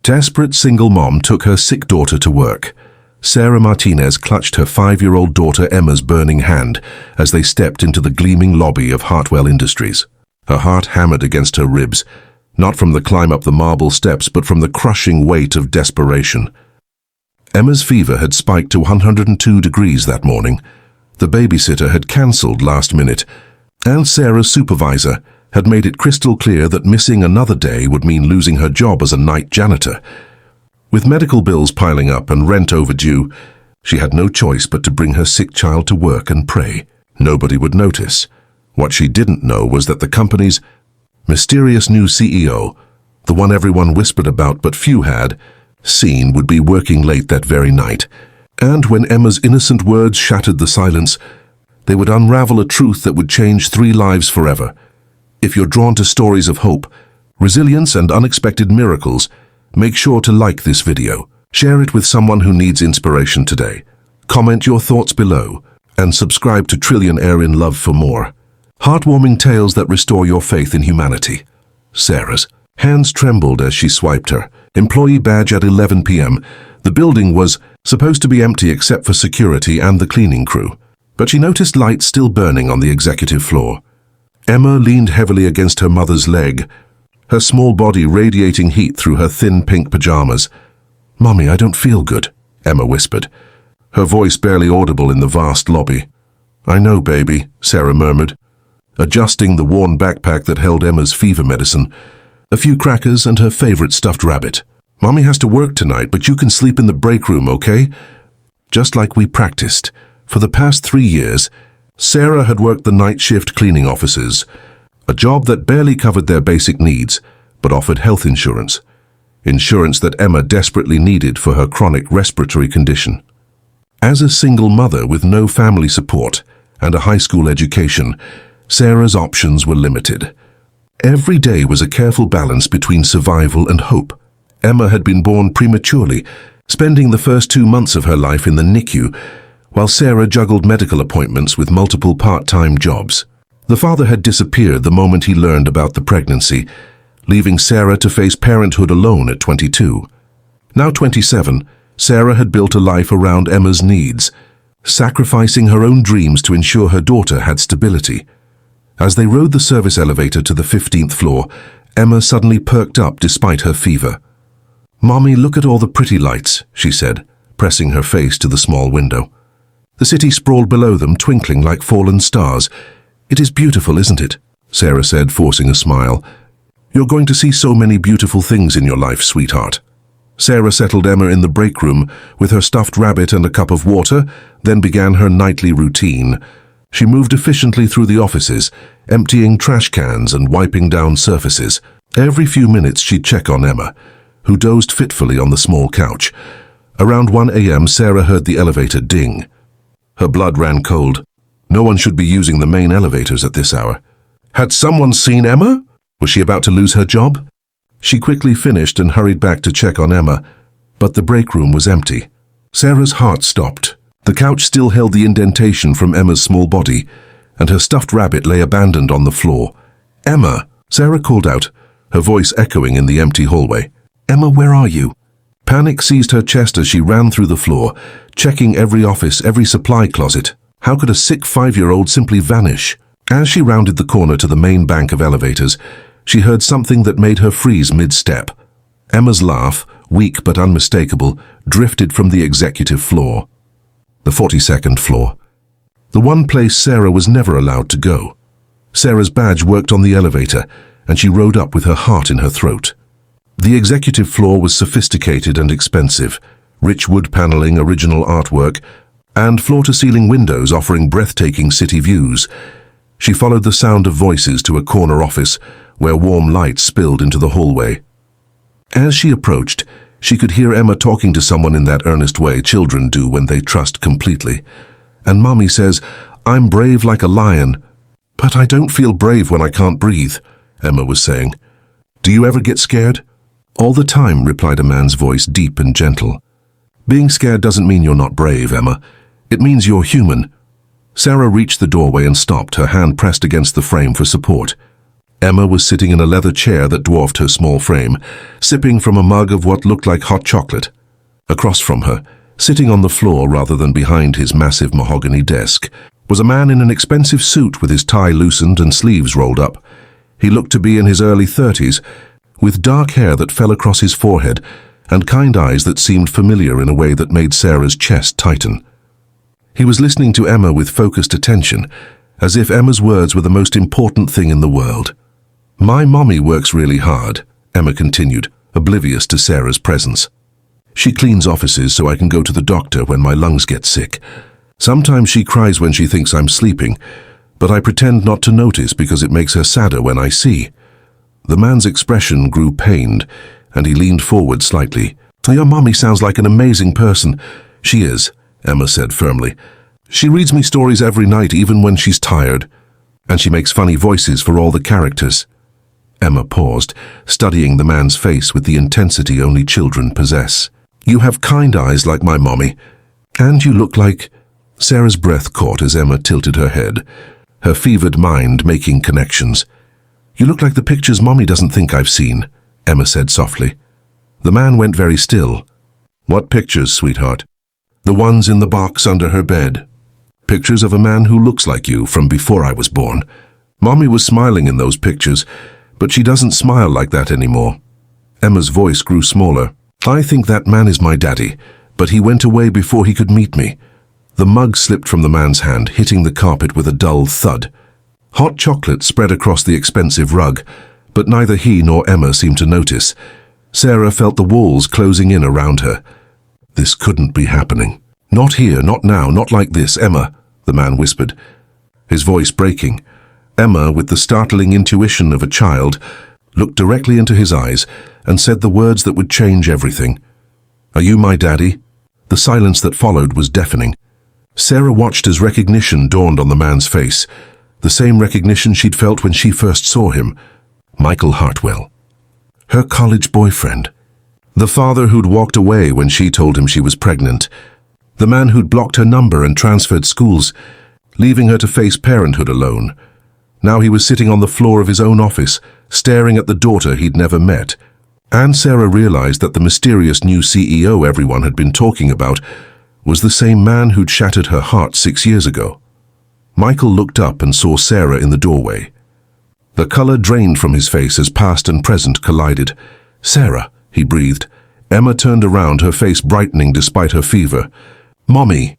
Desperate single mom took her sick daughter to work. Sarah Martinez clutched her 5-year-old daughter Emma's burning hand as they stepped into the gleaming lobby of Hartwell Industries. Her heart hammered against her ribs, not from the climb up the marble steps but from the crushing weight of desperation. Emma's fever had spiked to 102 degrees that morning. The babysitter had cancelled last minute, and Sarah's supervisor had made it crystal clear that missing another day would mean losing her job as a night janitor. With medical bills piling up and rent overdue, she had no choice but to bring her sick child to work and pray nobody would notice. What she didn't know was that the company's mysterious new CEO, the one everyone whispered about but few had seen, would be working late that very night. And when Emma's innocent words shattered the silence, they would unravel a truth that would change 3 lives forever. If you're drawn to stories of hope, resilience, and unexpected miracles, make sure to like this video, share it with someone who needs inspiration today, comment your thoughts below, and subscribe to Trillionaire in Love for more heartwarming tales that restore your faith in humanity. Sarah's hands trembled as she swiped her employee badge at 11 p.m. The building was supposed to be empty except for security and the cleaning crew, but she noticed lights still burning on the executive floor. Emma leaned heavily against her mother's leg, her small body radiating heat through her thin pink pajamas. "Mommy, I don't feel good," Emma whispered, her voice barely audible in the vast lobby. "I know, baby," Sarah murmured, adjusting the worn backpack that held Emma's fever medicine, a few crackers, and her favorite stuffed rabbit. "Mommy has to work tonight, but you can sleep in the break room, okay?" Just like we practiced. For the past 3 years, Sarah had worked the night shift cleaning offices, a job that barely covered their basic needs, but offered health insurance. Insurance that Emma desperately needed for her chronic respiratory condition. As a single mother with no family support and a high school education, Sarah's options were limited. Every day was a careful balance between survival and hope. Emma had been born prematurely, spending the first 2 months of her life in the NICU, while Sarah juggled medical appointments with multiple part-time jobs. The father had disappeared the moment he learned about the pregnancy, leaving Sarah to face parenthood alone at 22. Now 27, Sarah had built a life around Emma's needs, sacrificing her own dreams to ensure her daughter had stability. As they rode the service elevator to the 15th floor, Emma suddenly perked up despite her fever. "Mommy, look at all the pretty lights," she said, pressing her face to the small window. The city sprawled below them, twinkling like fallen stars. "It is beautiful, isn't it?" Sarah said, forcing a smile. "You're going to see so many beautiful things in your life, sweetheart." Sarah settled Emma in the break room with her stuffed rabbit and a cup of water, then began her nightly routine. She moved efficiently through the offices, emptying trash cans and wiping down surfaces. Every few minutes she'd check on Emma, who dozed fitfully on the small couch. Around 1 a.m. Sarah heard the elevator ding. Her blood ran cold. No one should be using the main elevators at this hour. Had someone seen Emma? Was she about to lose her job? She quickly finished and hurried back to check on Emma, but the break room was empty. Sarah's heart stopped. The couch still held the indentation from Emma's small body, and her stuffed rabbit lay abandoned on the floor. "Emma!" Sarah called out, her voice echoing in the empty hallway. "Emma, where are you?" Panic seized her chest as she ran through the floor, checking every office, every supply closet. How could a sick 5-year-old simply vanish? As she rounded the corner to the main bank of elevators, she heard something that made her freeze mid-step. Emma's laugh, weak but unmistakable, drifted from the executive floor. The 42nd floor. The one place Sarah was never allowed to go. Sarah's badge worked on the elevator, and she rode up with her heart in her throat. The executive floor was sophisticated and expensive, rich wood paneling, original artwork, and floor-to-ceiling windows offering breathtaking city views. She followed the sound of voices to a corner office where warm light spilled into the hallway. As she approached, she could hear Emma talking to someone in that earnest way children do when they trust completely. "And Mommy says, I'm brave like a lion, but I don't feel brave when I can't breathe," Emma was saying. "Do you ever get scared?" "All the time," replied a man's voice, deep and gentle. "Being scared doesn't mean you're not brave, Emma. It means you're human." Sarah reached the doorway and stopped, her hand pressed against the frame for support. Emma was sitting in a leather chair that dwarfed her small frame, sipping from a mug of what looked like hot chocolate. Across from her, sitting on the floor rather than behind his massive mahogany desk, was a man in an expensive suit with his tie loosened and sleeves rolled up. He looked to be in his early 30s, with dark hair that fell across his forehead and kind eyes that seemed familiar in a way that made Sarah's chest tighten. He was listening to Emma with focused attention, as if Emma's words were the most important thing in the world. "My mommy works really hard," Emma continued, oblivious to Sarah's presence. "She cleans offices so I can go to the doctor when my lungs get sick. Sometimes she cries when she thinks I'm sleeping, but I pretend not to notice because it makes her sadder when I see." The man's expression grew pained, and he leaned forward slightly. "Your mommy sounds like an amazing person." "She is," Emma said firmly. "She reads me stories every night, even when she's tired. And she makes funny voices for all the characters." Emma paused, studying the man's face with the intensity only children possess. "You have kind eyes like my mommy, and you look like—" Sarah's breath caught as Emma tilted her head, her fevered mind making connections. "You look like the pictures mommy doesn't think I've seen," Emma said softly. The man went very still. "What pictures, sweetheart?" "The ones in the box under her bed. Pictures of a man who looks like you from before I was born. Mommy was smiling in those pictures, but she doesn't smile like that anymore." Emma's voice grew smaller. "I think that man is my daddy, but he went away before he could meet me." The mug slipped from the man's hand, hitting the carpet with a dull thud. Hot chocolate spread across the expensive rug, but neither he nor Emma seemed to notice. Sarah felt the walls closing in around her. This couldn't be happening. "Not here, not now, not like this, Emma," the man whispered, his voice breaking. Emma, with the startling intuition of a child, looked directly into his eyes and said the words that would change everything. "Are you my daddy?" The silence that followed was deafening. Sarah watched as recognition dawned on the man's face, the same recognition she'd felt when she first saw him. Michael Hartwell. Her college boyfriend. The father who'd walked away when she told him she was pregnant. The man who'd blocked her number and transferred schools, leaving her to face parenthood alone. Now he was sitting on the floor of his own office, staring at the daughter he'd never met. And Sarah realized that the mysterious new CEO everyone had been talking about was the same man who'd shattered her heart 6 years ago. Michael looked up and saw Sarah in the doorway. The color drained from his face as past and present collided. "Sarah," he breathed. Emma turned around, her face brightening despite her fever. "Mommy,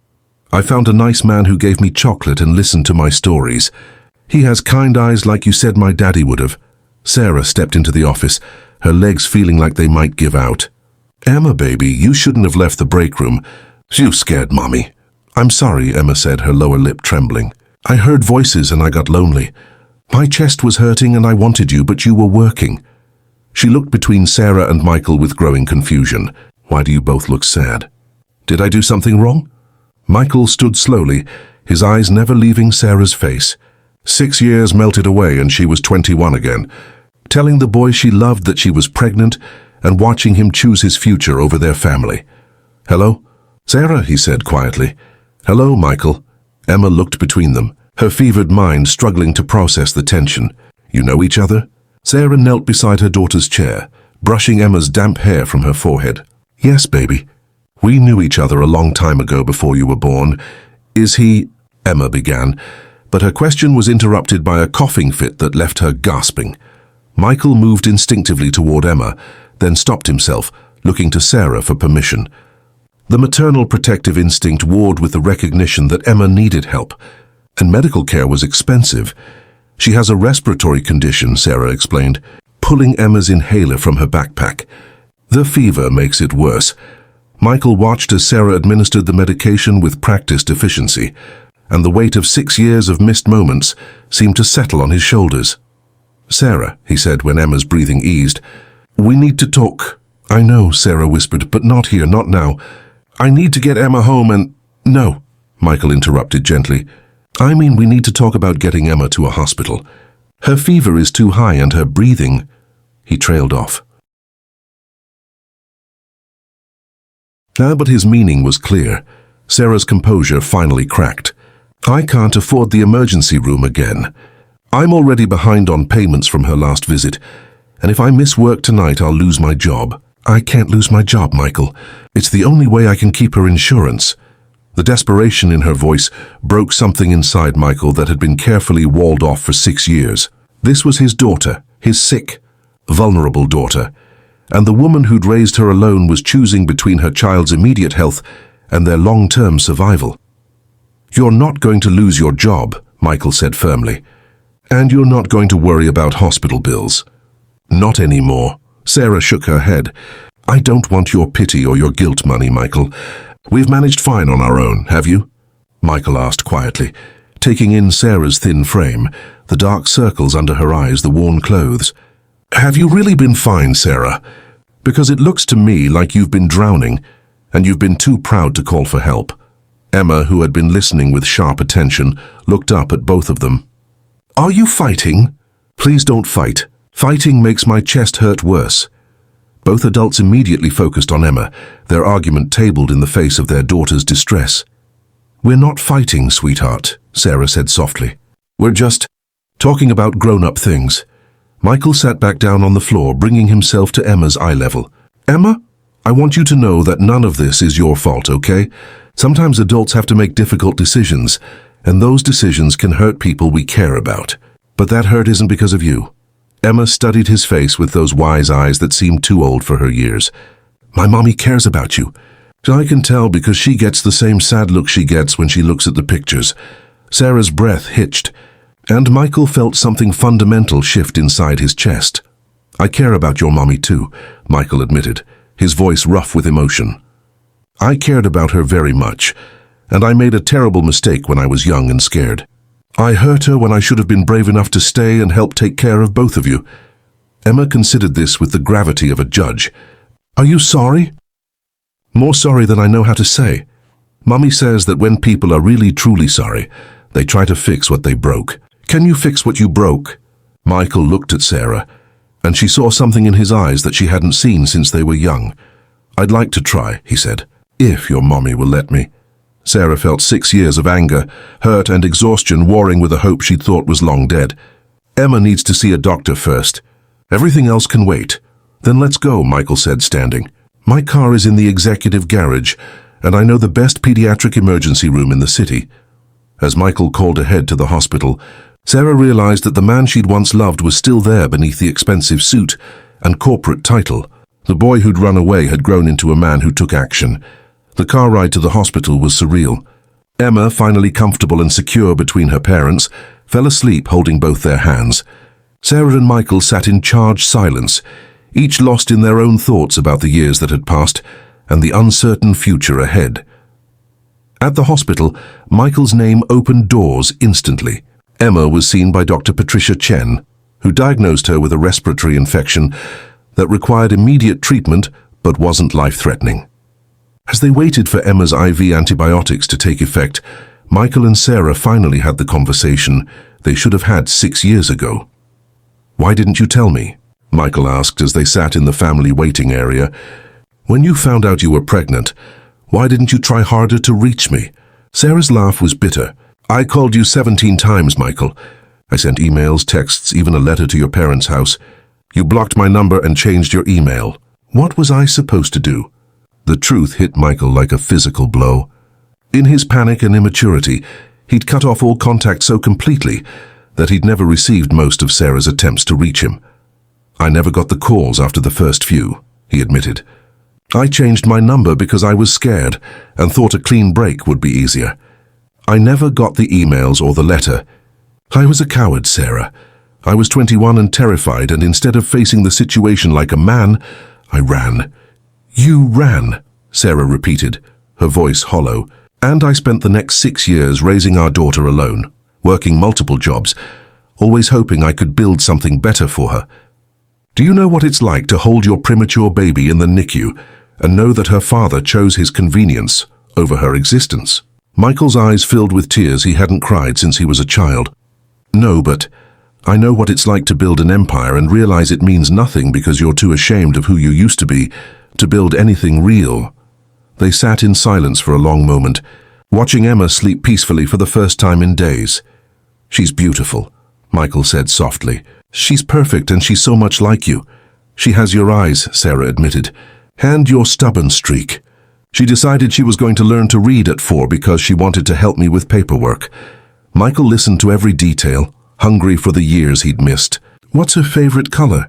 I found a nice man who gave me chocolate and listened to my stories. He has kind eyes like you said my daddy would have." Sarah stepped into the office, her legs feeling like they might give out. "Emma, baby, you shouldn't have left the break room. You scared Mommy." "I'm sorry," Emma said, her lower lip trembling. "I heard voices and I got lonely. My chest was hurting and I wanted you, but you were working." She looked between Sarah and Michael with growing confusion. "Why do you both look sad? Did I do something wrong?" Michael stood slowly, his eyes never leaving Sarah's face. 6 years melted away and she was 21 again, telling the boy she loved that she was pregnant and watching him choose his future over their family. "Hello?" "Sarah," he said quietly. "Hello, Michael." Emma looked between them, her fevered mind struggling to process the tension. "You know each other?" Sarah knelt beside her daughter's chair, brushing Emma's damp hair from her forehead. "Yes, baby. We knew each other a long time ago before you were born. Is he—" Emma began, but her question was interrupted by a coughing fit that left her gasping. Michael moved instinctively toward Emma, then stopped himself, looking to Sarah for permission. The maternal protective instinct warred with the recognition that Emma needed help, and medical care was expensive. "She has a respiratory condition," Sarah explained, pulling Emma's inhaler from her backpack. "The fever makes it worse." Michael watched as Sarah administered the medication with practiced efficiency, and the weight of 6 years of missed moments seemed to settle on his shoulders. "Sarah," he said when Emma's breathing eased, "we need to talk." "I know," Sarah whispered, "but not here, not now. I need to get Emma home and—" "No," Michael interrupted gently. "I mean we need to talk about getting Emma to a hospital. Her fever is too high and her breathing—" He trailed off. But his meaning was clear. Sarah's composure finally cracked. "I can't afford the emergency room again. I'm already behind on payments from her last visit, and if I miss work tonight, I'll lose my job. I can't lose my job, Michael. It's the only way I can keep her insurance. The desperation in her voice broke something inside Michael that had been carefully walled off for 6 years. This was his daughter, his sick, vulnerable daughter, and the woman who'd raised her alone was choosing between her child's immediate health and their long-term survival. "You're not going to lose your job," Michael said firmly, "and you're not going to worry about hospital bills." "Not anymore." Sarah shook her head. "I don't want your pity or your guilt money, Michael. We've managed fine on our own, have you?" Michael asked quietly, taking in Sarah's thin frame, the dark circles under her eyes, the worn clothes. "Have you really been fine, Sarah? Because it looks to me like you've been drowning, and you've been too proud to call for help." Emma, who had been listening with sharp attention, looked up at both of them. "Are you fighting?" "Please don't fight. Fighting makes my chest hurt worse." Both adults immediately focused on Emma, their argument tabled in the face of their daughter's distress. "We're not fighting, sweetheart," Sarah said softly. "We're just talking about grown-up things." Michael sat back down on the floor, bringing himself to Emma's eye level. "Emma, I want you to know that none of this is your fault, okay? Sometimes adults have to make difficult decisions, and those decisions can hurt people we care about. But that hurt isn't because of you." Emma studied his face with those wise eyes that seemed too old for her years. "My mommy cares about you. I can tell because she gets the same sad look she gets when she looks at the pictures." Sarah's breath hitched, and Michael felt something fundamental shift inside his chest. "I care about your mommy too," Michael admitted, his voice rough with emotion. "I cared about her very much, and I made a terrible mistake when I was young and scared. I hurt her when I should have been brave enough to stay and help take care of both of you." Emma considered this with the gravity of a judge. "Are you sorry?" "More sorry than I know how to say. Mommy says that when people are really truly sorry, they try to fix what they broke. Can you fix what you broke?" Michael looked at Sarah, and she saw something in his eyes that she hadn't seen since they were young. "I'd like to try," he said, "if your mommy will let me." Sarah felt 6 years of anger, hurt and exhaustion warring with a hope she'd thought was long dead. "Emma needs to see a doctor first. Everything else can wait." "Then let's go," Michael said, standing. "My car is in the executive garage, and I know the best pediatric emergency room in the city." As Michael called ahead to the hospital, Sarah realized that the man she'd once loved was still there beneath the expensive suit and corporate title. The boy who'd run away had grown into a man who took action. The car ride to the hospital was surreal. Emma, finally comfortable and secure between her parents, fell asleep holding both their hands. Sarah and Michael sat in charged silence, each lost in their own thoughts about the years that had passed and the uncertain future ahead. At the hospital, Michael's name opened doors instantly. Emma was seen by Dr. Patricia Chen, who diagnosed her with a respiratory infection that required immediate treatment but wasn't life-threatening. As they waited for Emma's IV antibiotics to take effect, Michael and Sarah finally had the conversation they should have had 6 years ago. "Why didn't you tell me?" Michael asked as they sat in the family waiting area. "When you found out you were pregnant, why didn't you try harder to reach me?" Sarah's laugh was bitter. "I called you 17 times, Michael. I sent emails, texts, even a letter to your parents' house. You blocked my number and changed your email. What was I supposed to do?" The truth hit Michael like a physical blow. In his panic and immaturity, he'd cut off all contact so completely that he'd never received most of Sarah's attempts to reach him. "I never got the calls after the first few," he admitted. "I changed my number because I was scared and thought a clean break would be easier. I never got the emails or the letter. I was a coward, Sarah. I was 21 and terrified, and instead of facing the situation like a man, I ran." "You ran," Sarah repeated, her voice hollow. "And I spent the next 6 years raising our daughter alone, working multiple jobs, always hoping I could build something better for her. Do you know what it's like to hold your premature baby in the NICU and know that her father chose his convenience over her existence?" Michael's eyes filled with tears. He hadn't cried since he was a child. "No, but I know what it's like to build an empire and realize it means nothing because you're too ashamed of who you used to be to build anything real." They sat in silence for a long moment, watching Emma sleep peacefully for the first time in days. "She's beautiful," Michael said softly. "She's perfect and she's so much like you." "She has your eyes," Sarah admitted, "and your stubborn streak." She decided she was going to learn to read at 4 because she wanted to help me with paperwork. Michael listened to every detail, hungry for the years he'd missed. "What's her favorite color?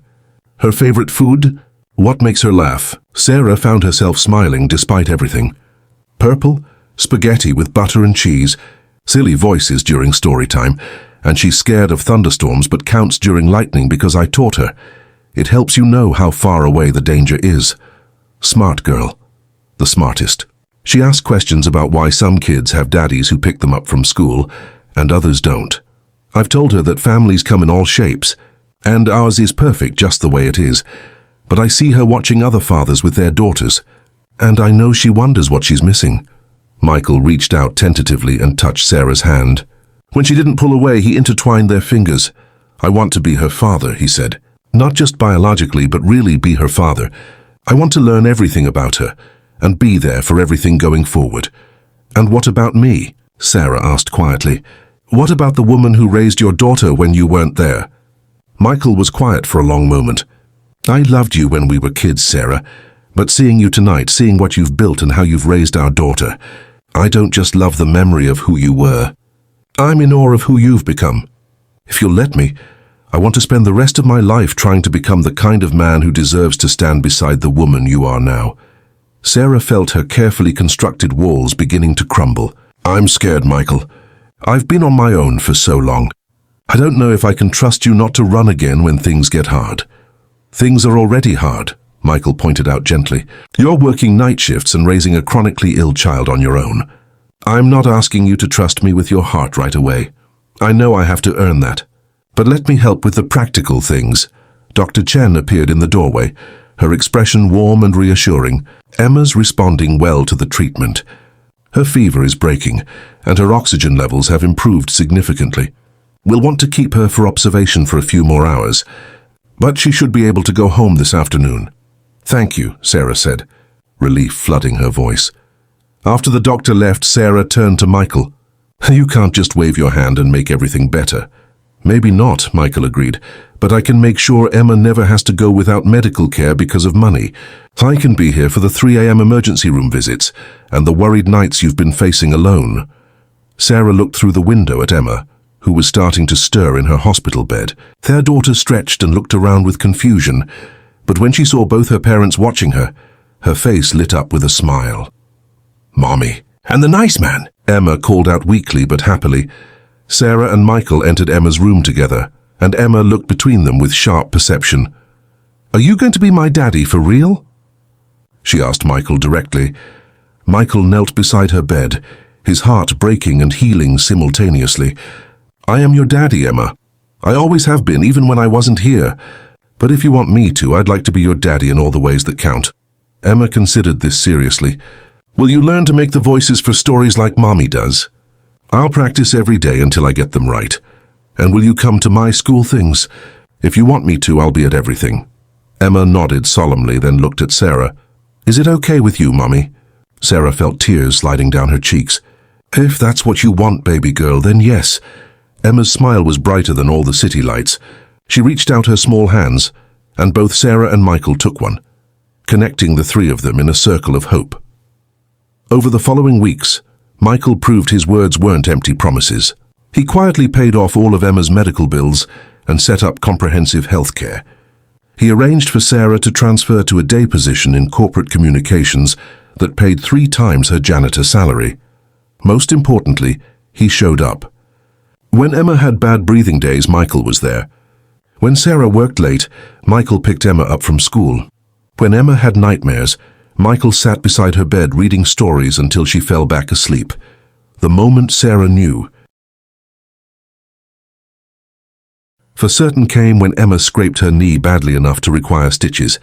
Her favorite food? What makes her laugh?" Sarah found herself smiling despite everything. "Purple, spaghetti with butter and cheese, silly voices during story time, and she's scared of thunderstorms but counts during lightning because I taught her. It helps you know how far away the danger is. Smart girl. The smartest." She asked questions about why some kids have daddies who pick them up from school and others don't. I've told her that families come in all shapes, and ours is perfect just the way it is. But I see her watching other fathers with their daughters, and I know she wonders what she's missing. Michael reached out tentatively and touched Sarah's hand. When she didn't pull away, he intertwined their fingers. "I want to be her father," he said. "Not just biologically, but really be her father. I want to learn everything about her, and be there for everything going forward." "And what about me?" Sarah asked quietly. "What about the woman who raised your daughter when you weren't there?" Michael was quiet for a long moment. "I loved you when we were kids, Sarah, but seeing you tonight, seeing what you've built and how you've raised our daughter, I don't just love the memory of who you were. I'm in awe of who you've become. If you'll let me, I want to spend the rest of my life trying to become the kind of man who deserves to stand beside the woman you are now." Sarah felt her carefully constructed walls beginning to crumble. "I'm scared, Michael. I've been on my own for so long. I don't know if I can trust you not to run again when things get hard." "Things are already hard," Michael pointed out gently. "You're working night shifts and raising a chronically ill child on your own. I'm not asking you to trust me with your heart right away. I know I have to earn that. But let me help with the practical things." Dr. Chen appeared in the doorway, her expression warm and reassuring. "Emma's responding well to the treatment. Her fever is breaking, and her oxygen levels have improved significantly. We'll want to keep her for observation for a few more hours, but she should be able to go home this afternoon." "Thank you," Sarah said, relief flooding her voice. After the doctor left, Sarah turned to Michael. "You can't just wave your hand and make everything better." "Maybe not," Michael agreed, "but I can make sure Emma never has to go without medical care because of money. I can be here for the 3 a.m. emergency room visits and the worried nights you've been facing alone." Sarah looked through the window at Emma, who was starting to stir in her hospital bed. Their daughter stretched and looked around with confusion, but when she saw both her parents watching her, her face lit up with a smile. "Mommy, and the nice man," Emma called out weakly but happily. Sarah and Michael entered Emma's room together, and Emma looked between them with sharp perception. "Are you going to be my daddy for real?" she asked Michael directly. Michael knelt beside her bed, his heart breaking and healing simultaneously. "I am your daddy, Emma. I always have been, even when I wasn't here. But if you want me to, I'd like to be your daddy in all the ways that count." Emma considered this seriously. "Will you learn to make the voices for stories like Mommy does?" "I'll practice every day until I get them right. And will you come to my school things? If you want me to, I'll be at everything." Emma nodded solemnly, then looked at Sarah. "Is it okay with you, Mommy?" Sarah felt tears sliding down her cheeks. "If that's what you want, baby girl, then yes." Emma's smile was brighter than all the city lights. She reached out her small hands, and both Sarah and Michael took one, connecting the three of them in a circle of hope. Over the following weeks, Michael proved his words weren't empty promises. He quietly paid off all of Emma's medical bills and set up comprehensive health care. He arranged for Sarah to transfer to a day position in corporate communications that paid 3 times her janitor salary. Most importantly, he showed up. When Emma had bad breathing days, Michael was there. When Sarah worked late, Michael picked Emma up from school. When Emma had nightmares, Michael sat beside her bed reading stories until she fell back asleep. The moment Sarah knew for certain came when Emma scraped her knee badly enough to require stitches.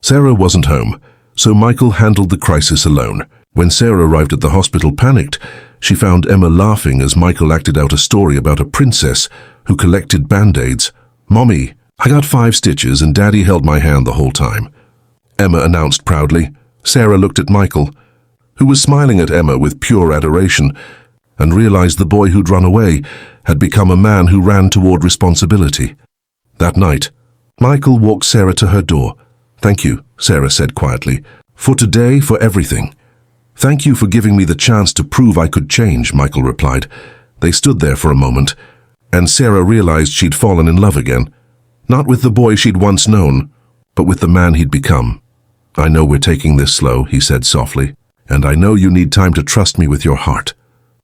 Sarah wasn't home, so Michael handled the crisis alone. When Sarah arrived at the hospital panicked, she found Emma laughing as Michael acted out a story about a princess who collected band-aids. "Mommy, I got 5 stitches and Daddy held my hand the whole time," Emma announced proudly. Sarah looked at Michael, who was smiling at Emma with pure adoration, and realized the boy who'd run away had become a man who ran toward responsibility. That night, Michael walked Sarah to her door. "Thank you," Sarah said quietly. "For today, for everything." "Thank you for giving me the chance to prove I could change," Michael replied. They stood there for a moment, and Sarah realized she'd fallen in love again. Not with the boy she'd once known, but with the man he'd become. "I know we're taking this slow," he said softly, "and I know you need time to trust me with your heart.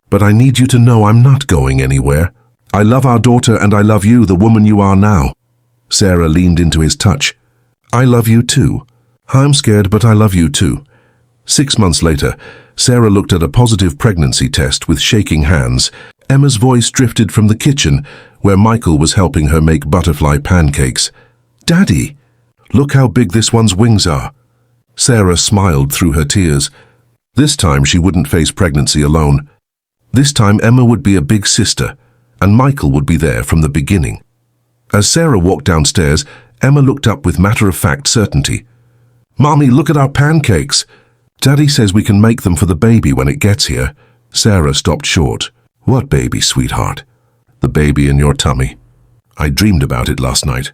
But I need you to know I'm not going anywhere. I love our daughter and I love you, the woman you are now." Sarah leaned into his touch. "I love you too. I'm scared, but I love you too." 6 months later, Sarah looked at a positive pregnancy test with shaking hands. Emma's voice drifted from the kitchen, where Michael was helping her make butterfly pancakes. "Daddy, look how big this one's wings are." Sarah smiled through her tears. This time she wouldn't face pregnancy alone. This time Emma would be a big sister, and Michael would be there from the beginning. As Sarah walked downstairs, Emma looked up with matter-of-fact certainty. "Mommy, look at our pancakes. Daddy says we can make them for the baby when it gets here." Sarah stopped short. "What baby, sweetheart?" "The baby in your tummy. I dreamed about it last night.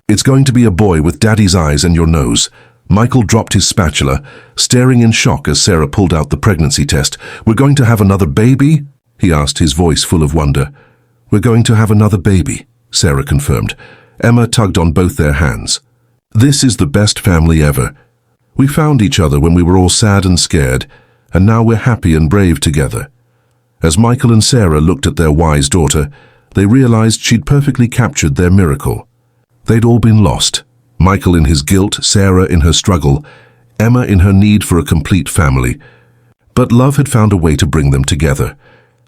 It's going to be a boy with Daddy's eyes and your nose." Michael dropped his spatula, staring in shock as Sarah pulled out the pregnancy test. "We're going to have another baby?" he asked, his voice full of wonder. "We're going to have another baby," Sarah confirmed. Emma tugged on both their hands. "This is the best family ever. We found each other when we were all sad and scared, and now we're happy and brave together." As Michael and Sarah looked at their wise daughter, they realized she'd perfectly captured their miracle. They'd all been lost. Michael in his guilt, Sarah in her struggle, Emma in her need for a complete family. But love had found a way to bring them together.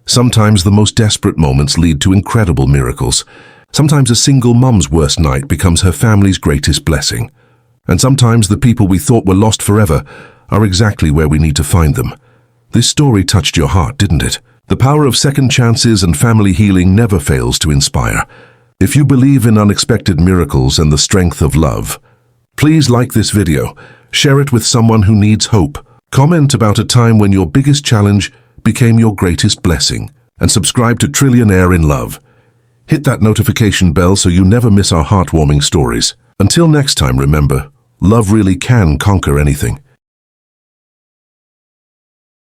Sometimes the most desperate moments lead to incredible miracles. Sometimes a single mum's worst night becomes her family's greatest blessing. And sometimes the people we thought were lost forever are exactly where we need to find them. This story touched your heart, didn't it? The power of second chances and family healing never fails to inspire. If you believe in unexpected miracles and the strength of love, please like this video, share it with someone who needs hope, comment about a time when your biggest challenge became your greatest blessing, and subscribe to Trillionaire in Love. Hit that notification bell so you never miss our heartwarming stories. Until next time, remember, love really can conquer anything.